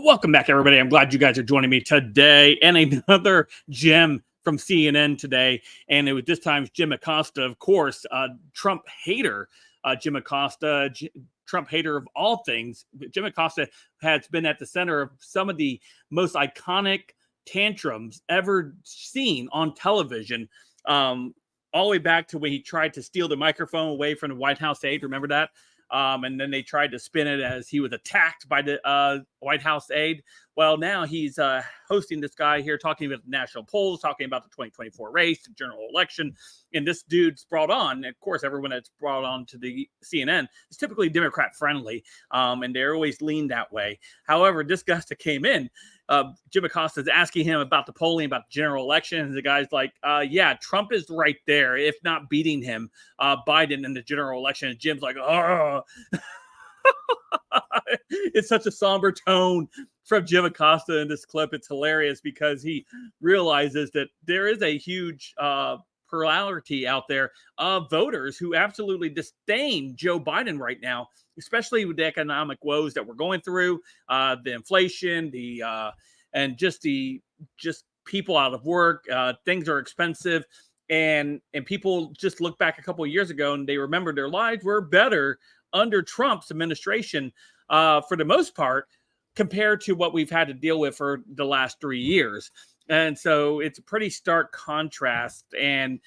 Welcome back, everybody. I'm glad you guys are joining me today. And another gem from CNN today. And it was this time Jim Acosta, of course, Trump hater. Jim Acosta, Trump hater of all things. Jim Acosta has been at the center of some of the most iconic tantrums ever seen on television. All the way back to when he tried to steal the microphone away from the White House aide. Remember that? And then they tried to spin it as he was attacked by the White House aide. Well, now he's hosting this guy here, talking about the national polls, talking about the 2024 race, the general election. And this dude's brought on, and of course, everyone that's brought on to the CNN is typically Democrat friendly, and they're always lean that way. However, this guy that came in, Jim Acosta is asking him about the polling, about the general election. And the guy's like, yeah, Trump is right there, if not beating him, Biden in the general election. And Jim's like, oh, it's such a somber tone from Jim Acosta in this clip. It's hilarious because he realizes that there is a huge plurality out there of voters who absolutely disdain Joe Biden right now, especially with the economic woes that we're going through, the inflation, and just people out of work. Things are expensive, and people just look back a couple of years ago and they remember their lives were better under Trump's administration, for the most part, compared to what we've had to deal with for the last 3 years. And so it's a pretty stark contrast. And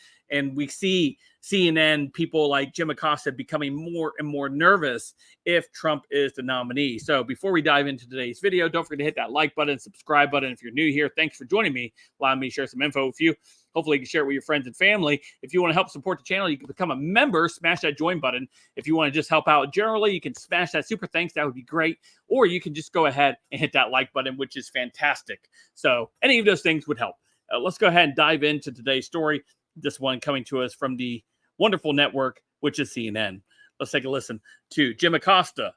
we see CNN people like Jim Acosta becoming more and more nervous if Trump is the nominee. So before we dive into today's video, don't forget to hit that like button, subscribe button. If you're new here, thanks for joining me, allowing me to share some info with you. Hopefully you can share it with your friends and family. If you want to help support the channel, you can become a member, smash that join button. If you want to just help out generally, you can smash that super thanks. That would be great. Or you can just go ahead and hit that like button, which is fantastic. So any of those things would help. Let's go ahead and dive into today's story. This one coming to us from the wonderful network, which is CNN. Let's take a listen to Jim Acosta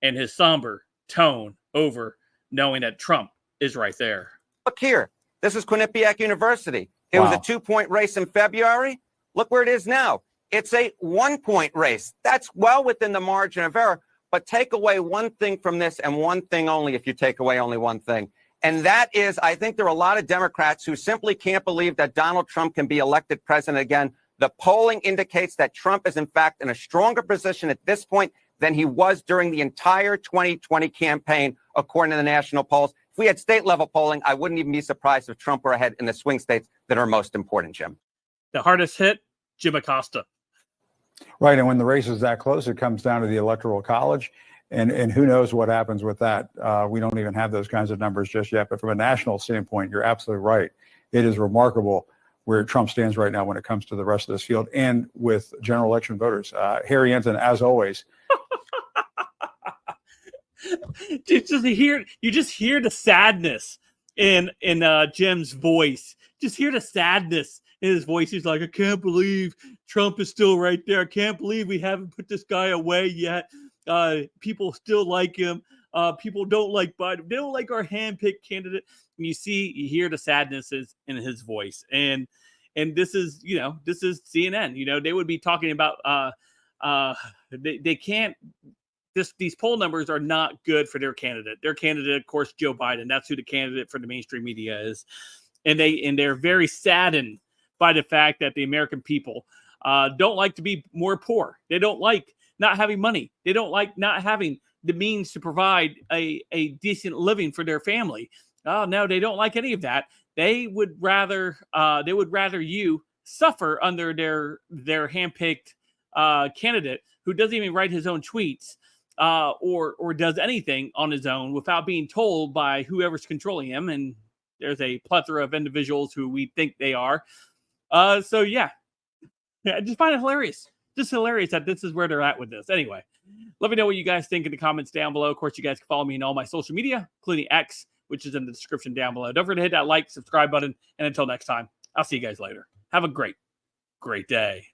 and his somber tone over knowing that Trump is right there. Look here. This is Quinnipiac University. It was a 2-point race in February. Look where it is now. It's a 1-point race. That's well within the margin of error. But take away one thing from this, and one thing only if you take away only one thing. And that is, I think there are a lot of Democrats who simply can't believe that Donald Trump can be elected president again. The polling indicates that Trump is, in fact, in a stronger position at this point than he was during the entire 2020 campaign, according to the national polls. If we had state-level polling, I wouldn't even be surprised if Trump were ahead in the swing states that are most important, Jim. The hardest hit, Jim Acosta. Right, and when the race is that close, it comes down to the Electoral College, and who knows what happens with that. We don't even have those kinds of numbers just yet, but from a national standpoint, you're absolutely right. It is remarkable where Trump stands right now when it comes to the rest of this field and with general election voters. Harry Enton, as always. You just hear the sadness in Jim's voice. Just hear the sadness in his voice. He's like, I can't believe Trump is still right there. I can't believe we haven't put this guy away yet. People still like him. People don't like Biden. They don't like our handpicked candidate. And you hear the sadness in his voice. And this is CNN. They would be talking about they can't. These poll numbers are not good for their candidate. Their candidate, of course, Joe Biden. That's who the candidate for the mainstream media is, and they're very saddened by the fact that the American people don't like to be more poor. They don't like not having money. They don't like not having the means to provide a decent living for their family. Oh no, they don't like any of that. They would rather you suffer under their handpicked candidate who doesn't even write his own tweets. Or does anything on his own without being told by whoever's controlling him. And there's a plethora of individuals who we think they are. So yeah, I just find it hilarious. Just hilarious that this is where they're at with this. Anyway, let me know what you guys think in the comments down below. Of course, you guys can follow me on all my social media, including X, which is in the description down below. Don't forget to hit that like, subscribe button. And until next time, I'll see you guys later. Have a great day.